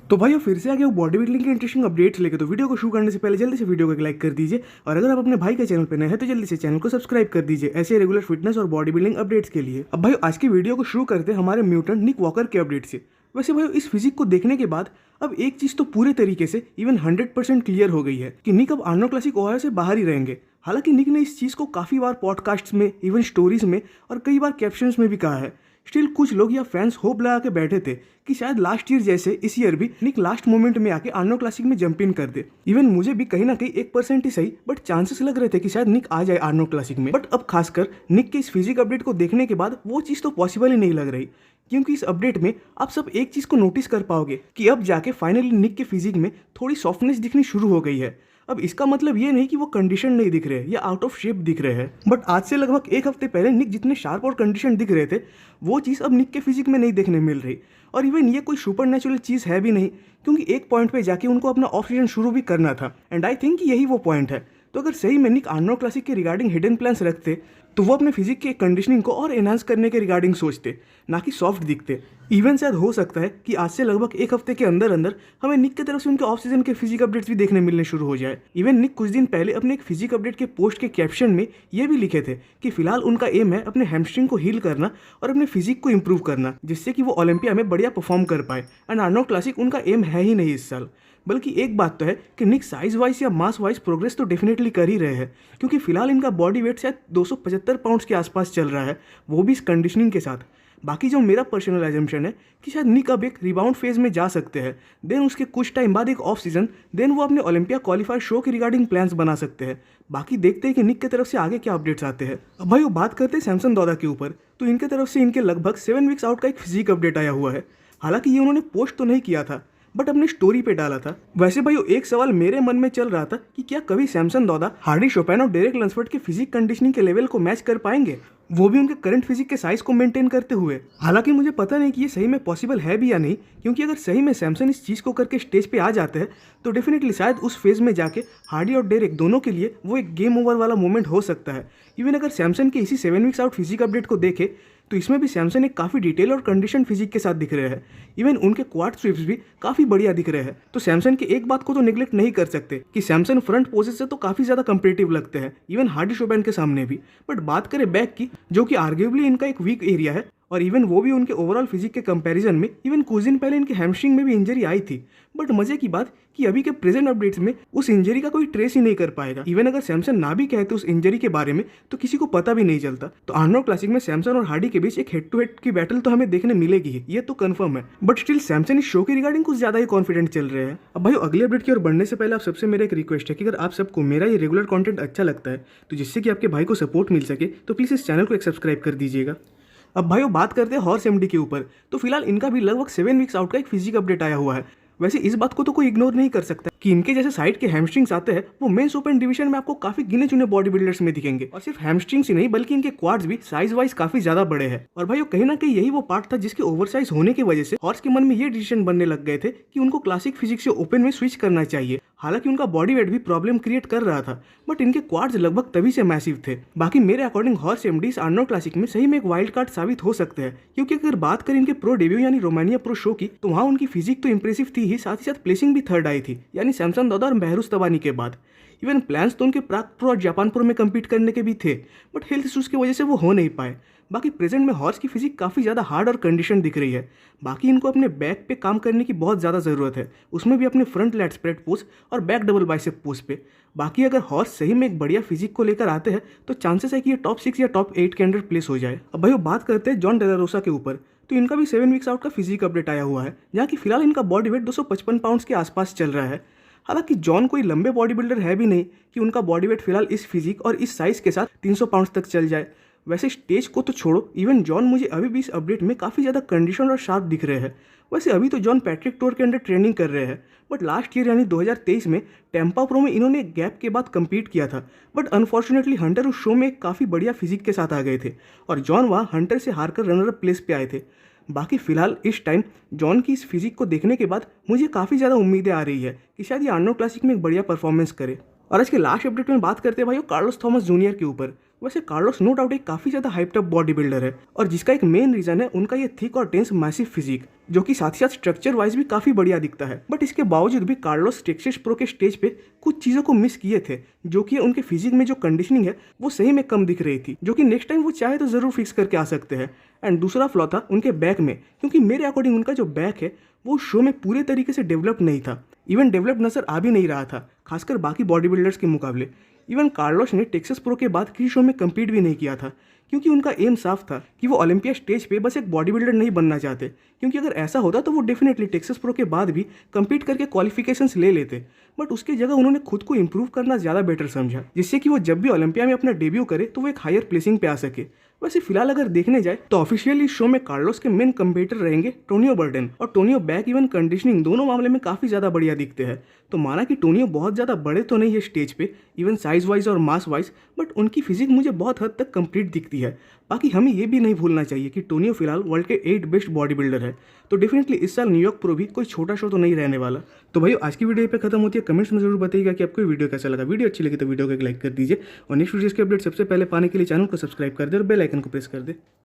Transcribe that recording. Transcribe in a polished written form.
तो भाइयों फिर से आ गया बॉडी बिल्डिंग के इंटरेस्टिंग अपडेट्स लेके। तो वीडियो को शुरू करने से पहले जल्दी से वीडियो को एक लाइक कर दीजिए और अगर आप अपने भाई के चैनल पर नए हैं तो जल्दी से चैनल को सब्सक्राइब कर दीजिए ऐसे रेगुलर फिटनेस और बॉडी बिल्डिंग अपडेट्स के लिए। अब भाई आज की वीडियो को शुरू करते हैं हमारे म्यूटेंट निक वॉकर के अपडेट से। वैसे भाई इस फिजिक को देखने के बाद अब एक चीज तो पूरे तरीके से इवन 100% क्लियर हो गई है कि निक अब आर्नो क्लासिक ओहायो से बाहर ही रहेंगे। हालांकि निक ने इस चीज को काफी बार पॉडकास्ट्स में, इवन स्टोरीज में और कई बार कैप्शंस में भी कहा है। स्टिल कुछ लोग या फैंस होप लगा के बैठे थे कि शायद लास्ट ईयर जैसे इस ईयर भी निक लास्ट मोमेंट में आके आर्नो क्लासिक में जंप इन कर दे। इवन मुझे भी कहीं ना कहीं 1% ही सही बट चांसेस लग रहे थे कि शायद निक आ जाए आर्नो क्लासिक में। बट अब खासकर निक के इस फिजिक अपडेट को देखने के बाद वो चीज़ तो पॉसिबल ही नहीं लग रही, क्योंकि इस अपडेट में आप सब एक चीज़ को नोटिस कर पाओगे कि अब जाके फाइनली निक के फिजिक में थोड़ी सॉफ्टनेस दिखनी शुरू हो गई है। अब इसका मतलब ये नहीं कि वो कंडीशन नहीं दिख रहे या आउट ऑफ शेप दिख रहे हैं, बट आज से लगभग एक हफ्ते पहले निक जितने शार्प और कंडीशन दिख रहे थे वो चीज़ अब निक के फिजिक में नहीं देखने मिल रही। और इवन ये कोई सुपर नेचुरल चीज़ है भी नहीं, क्योंकि एक पॉइंट पे जाके उनको अपना ऑफ सीजन शुरू भी करना था एंड आई थिंक यही वो पॉइंट है। तो अगर सही में निक आर्नो क्लासिक के रिगार्डिंग हिडन प्लान्स रखते तो वो अपने फिजिक के कंडीशनिंग को और एनहांस करने के रिगार्डिंग सोचते, ना कि सॉफ्ट दिखते। इवन शायद हो सकता है कि आज से लगभग एक हफ्ते के अंदर अंदर हमें निक की तरफ से उनके ऑफ सीजन के फिजिक अपडेट्स भी देखने मिलने शुरू हो जाए। इवन निक कुछ दिन पहले अपने एक फिजिक अपडेट के पोस्ट के कैप्शन में ये भी लिखे थे कि फिलहाल उनका एम है अपने हैमस्ट्रिंग को हील करना और अपने फिजिक को इंप्रूव करना, जिससे कि वो ओलंपिया में बढ़िया परफॉर्म कर पाए। एंड आर्नो क्लासिक उनका एम है ही नहीं इस साल। बल्कि एक बात तो है कि निक साइज वाइज या मास वाइज प्रोग्रेस तो डेफिनेटली कर ही रहे हैं, क्योंकि फिलहाल इनका बॉडी वेट शायद 275 पाउंड्स के आसपास चल रहा है, वो भी इस कंडीशनिंग के साथ। बाकी जो मेरा पर्सनल एजम्पशन है कि शायद निक अब एक रिबाउंड फेज में जा सकते हैं, देन उसके कुछ टाइम बाद एक ऑफ सीजन, देन वो अपने ओलंपिया क्वालिफायर शो के रिगार्डिंग प्लान्स बना सकते हैं। बाकी देखते हैं कि निक की तरफ से आगे क्या अपडेट्स आते हैं। अब भाई वो बात करते हैं सैमसन दौदा के ऊपर, तो इनके तरफ से इनके लगभग 7 वीक्स आउट का एक फिजिक अपडेट आया हुआ है। हालांकि ये उन्होंने पोस्ट तो नहीं किया था बट अपने स्टोरी पे डाला था। वैसे भाई एक सवाल मेरे मन में चल रहा था कि क्या कभी सैमसन दौदा हार्डी शोपैन और डेरेक लंसफोर्ड के फिजिक कंडीशनिंग के लेवल को मैच कर पाएंगे, वो भी उनके करंट फिजिक के साइज को मेंटेन करते हुए। हालांकि मुझे पता नहीं कि ये सही में पॉसिबल है भी या नहीं, क्योंकि अगर सही में सैमसन इस चीज़ को करके स्टेज पे आ जाते हैं तो डेफिनेटली शायद उस फेज में जाके हार्डी और डेरेक दोनों के लिए वो एक गेम ओवर वाला मोमेंट हो सकता है। इवन अगर सैमसन के इसी 7 वीक्स आउट फिजिक अपडेट को देखे तो इसमें भी सैमसन एक काफ़ी डिटेल और कंडीशन फिजिक के साथ दिख रहे हैं। इवन उनके क्वाड स्विप्स भी काफ़ी बढ़िया दिख रहे हैं। तो सैमसन की एक बात को तो निगलेक्ट नहीं कर सकते कि सैमसन फ्रंट पोजेस से तो काफ़ी ज़्यादा कंपेटिटिव लगते हैं, इवन हार्डी शोपैन के सामने भी। बट बात करें बैक की, जो कि आर्ग्यूबली इनका एक वीक एरिया है, और इवन वो भी उनके ओवरऑल फिजिक के कंपैरिजन में, इवन कुछ दिन पहले इनके हैमस्ट्रिंग में भी इंजरी आई थी। बट मजे की बात कि अभी के प्रेजेंट अपडेट्स में उस इंजरी का कोई ट्रेस ही नहीं कर पाएगा। इवन अगर सैमसन ना भी कहते उस इंजरी के बारे में तो किसी को पता भी नहीं चलता। तो आर्नो क्लासिक में सैमसन और हार्डी के बीच एक हेड टू हेड की बैटल तो हमें देखने मिलेगी ही, ये तो कंफर्म है। बट स्टिल सैमसन इस शो के रिगार्डिंग कुछ ज्यादा ही कॉन्फिडेंट चल रहे हैं। अब भाई अगले अपडेट की ओर बढ़ने से पहले आप सबसे मेरा एक रिक्वेस्ट है कि अगर आप सबको मेरा ये रेगुलर कंटेंट अच्छा लगता है तो जिससे कि आपके भाई को सपोर्ट मिल सके तो प्लीज इस चैनल को एक सब्सक्राइब कर दीजिएगा। अब भाई वो बात करते हैं हॉर्स एमडी के ऊपर, तो फिलहाल इनका भी लगभग 7 वीक्स आउट का एक फिजिक अपडेट आया हुआ है। वैसे इस बात को तो कोई इग्नोर नहीं कर सकता कि इनके जैसे साइड के हैमस्ट्रिंग्स आते हैं वो मेंस ओपन डिवीजन में आपको काफी गिने चुने बॉडी बिल्डर्स में दिखेंगे। और सिर्फ हैमस्ट्रिंग्स ही नहीं बल्कि इनके क्वाड्स भी साइज वाइज काफी ज्यादा बड़े हैं। और भाई कहीं ना कहीं यही वो पार्ट था जिसके ओवरसाइज होने की वजह से हॉर्स के मन में ये डिसीजन बनने लग गए थे कि उनको क्लासिक फिजिक्स से ओपन में स्विच करना चाहिए। हालांकि उनका बॉडी वेट भी प्रॉब्लम क्रिएट कर रहा था, बट इनके क्वाड्स लगभग तभी से मैसिव थे। बाकी मेरे अकॉर्डिंग हॉर्स एमडी आर्नो क्लासिक में सही में एक वाइल्ड कार्ड साबित हो सकते हैं, क्योंकि अगर बात करें इनके प्रो डेब्यू यानी रोमानिया प्रो शो की, तो वहाँ उनकी फिजिक तो इंप्रेसिव थी ही, साथ ही साथ प्लेसिंग भी थर्ड आई थी, यानी सैमसन दौदा और महरूज तबानी के बाद। इवन प्लान्स तो उनके प्राग प्रो और जापान प्रो में कम्पीट करने के भी थे, बट हेल्थ इशूज़ की वजह से वो हो नहीं पाए। बाकी प्रेजेंट में हॉर्स की फिजिक काफ़ी ज़्यादा हार्ड और कंडीशन दिख रही है। बाकी इनको अपने बैक पे काम करने की बहुत ज़्यादा ज़रूरत है, उसमें भी अपने फ्रंट लैट स्प्रेड पोज और बैक डबल बाइसेप पोज पे। बाकी अगर हॉर्स सही में एक बढ़िया फिजिक को लेकर आते हैं तो चांसेस है कि ये टॉप 6 या टॉप 8 के अंडर प्लेस हो जाए। अब भाई वो बात करते हैं जॉन डेलारोसा के ऊपर, तो इनका भी 7 वीक्स आउट का फिजिक अपडेट आया हुआ है, जहाँ की फिलहाल इनका बॉडी वेट 255 पाउंड्स के आसपास चल रहा है। हालांकि जॉन कोई लंबे बॉडी बिल्डर है भी नहीं कि उनका बॉडी वेट फिलहाल इस फिजिक और इस साइज के साथ 300 पाउंड्स तक चल जाए। वैसे स्टेज को तो छोड़ो, इवन जॉन मुझे अभी भी इस अपडेट में काफ़ी ज़्यादा कंडीशन और शार्प दिख रहे हैं। वैसे अभी तो जॉन पैट्रिक टोर के अंडर ट्रेनिंग कर रहे हैं, बट लास्ट ईयर यानी 2023 में टेम्पा प्रो में इन्होंने एक गैप के बाद कम्पीट किया था। बट अनफॉर्चुनेटली हंटर उस शो में एक काफ़ी बढ़िया फिजिक के साथ आ गए थे और जॉन वहाँ हंटर से हारकर रनर अप प्लेस पे आए थे। बाकी फिलहाल इस टाइम जॉन की इस फिजिक को देखने के बाद मुझे काफ़ी ज़्यादा उम्मीदें आ रही है कि शायद ये आर्नो क्लासिक में एक बढ़िया परफॉर्मेंस करे। और आज के लास्ट अपडेट में बात करते हैं भाई कार्लोस थॉमस जूनियर के ऊपर, वैसे कार्लोस नो डाउट एक काफ़ी ज़्यादा हाइप्ड अप बॉडी बिल्डर है और जिसका एक मेन रीज़न है उनका ये थिक और टेंस मैसिव फिजिक, जो कि साथ ही साथ स्ट्रक्चर वाइज भी काफ़ी बढ़िया दिखता है। बट इसके बावजूद भी कार्लोस टेक्सास प्रो के स्टेज पे कुछ चीज़ों को मिस किए थे, जो कि उनके फिजिक में जो कंडीशनिंग है वो सही में कम दिख रही थी, जो कि नेक्स्ट टाइम वो चाहे तो ज़रूर फिक्स करके आ सकते हैं। एंड दूसरा फ्लॉ था उनके बैक में, क्योंकि मेरे अकॉर्डिंग उनका जो बैक है वो शो में पूरे तरीके से डेवलप नहीं था, इवन डेवलप नजर आ भी नहीं रहा था, खासकर बाकी बॉडी बिल्डर्स के मुकाबले। इवन कार्लोस ने टेक्सास प्रो के बाद किसी शो में कम्पीट भी नहीं किया था, क्योंकि उनका एम साफ था कि वो ओलंपिया स्टेज पे बस एक बॉडी बिल्डर नहीं बनना चाहते, क्योंकि अगर ऐसा होता तो वो डेफिनेटली टेक्सास प्रो के बाद भी कम्पीट करके क्वालिफिकेशंस ले लेते। बट उसकी जगह उन्होंने खुद को इंप्रूव करना ज़्यादा बेटर समझा, जिससे कि वो जब भी ओलंपिया में अपना डेब्यू करे तो वो एक हायर प्लेसिंग पे आ सके। वैसे फिलहाल अगर देखने जाए तो ऑफिशियली इस शो में कार्लोस के मेन कंपेटर रहेंगे टोनियो बर्डन, और टोनियो बैक इवन कंडीशनिंग दोनों मामले में काफ़ी ज़्यादा बढ़िया दिखते हैं। तो माना कि टोनियो बहुत ज़्यादा बड़े तो नहीं है स्टेज पे, इवन साइज वाइज और मास वाइज, बट उनकी फिजिक मुझे बहुत हद तक कंप्लीट दिखती है। बाकी हमें ये भी नहीं भूलना चाहिए कि टोनियो फिलहाल वर्ल्ड के 8 बेस्ट बॉडी बिल्डर है, तो डेफिनेटली इस साल न्यूयॉर्क प्रो भी कोई छोटा शो तो नहीं रहने वाला। तो भाई आज की वीडियो पे खत्म होती है, कमेंट्स में जरूर बताइएगा कि आपको वीडियो कैसा लगा। वीडियो अच्छी लगी तो वीडियो को एक लाइक कर दीजिए और नेक्स्ट वीडियोस के अपडेट सबसे पहले पाने के लिए चैनल को सब्सक्राइब कर दे और बेल आइकन को प्रेस कर दे।